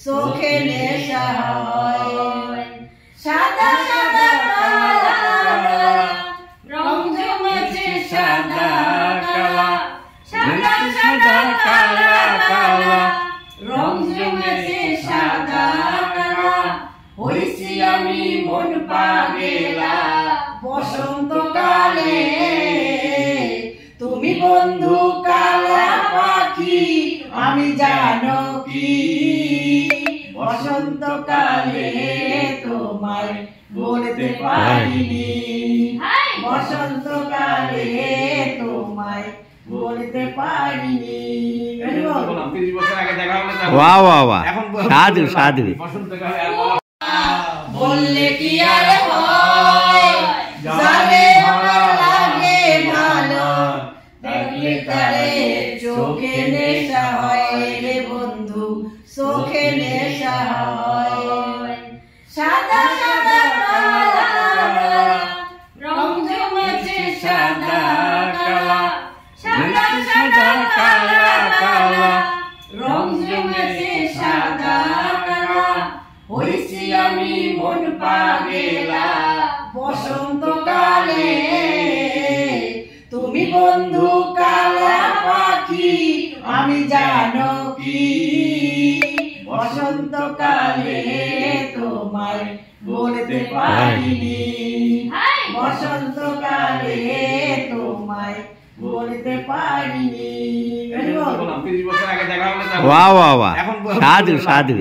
চোখে নেশা হয়। সাদা সাদা কালা রং জমেছে সাদা কালা, সাদা সাদা কালা কালা রং জমেছে সাদা কালা। হইছি আমি মন পাগেলা বসন্তকালে, তুমি বন্ধু কালা পাখি আমি জানো কি। বসন্তকালে তোমায় বলতে পারিনি, বসন্তকালে তোমায় বলতে পারিনি। বাহ বাহ বাহ, সাধু সাধু। বললে কি আর হয়, জানে লাগে ভালো, দেখলে তারে চোখে নেশা হয় রে বন্ধু, চোখে নেশা হয়। সাদা সাদা কালা রং জমেছে সাদা কালা, সাদা সাদা কালা কালা রং জমেছে সাদা কালা। হইছি আমি মন পাগেলা বসন্তকালে, তুমি বন্ধু কালা পাখি আমি জানো কি। বসন্তকালে তোমায় বলতে পারিনি, বসন্তকালে তোমায় বলতে পারিনি। বাহ বাহ বাহ, সাধু সাধু।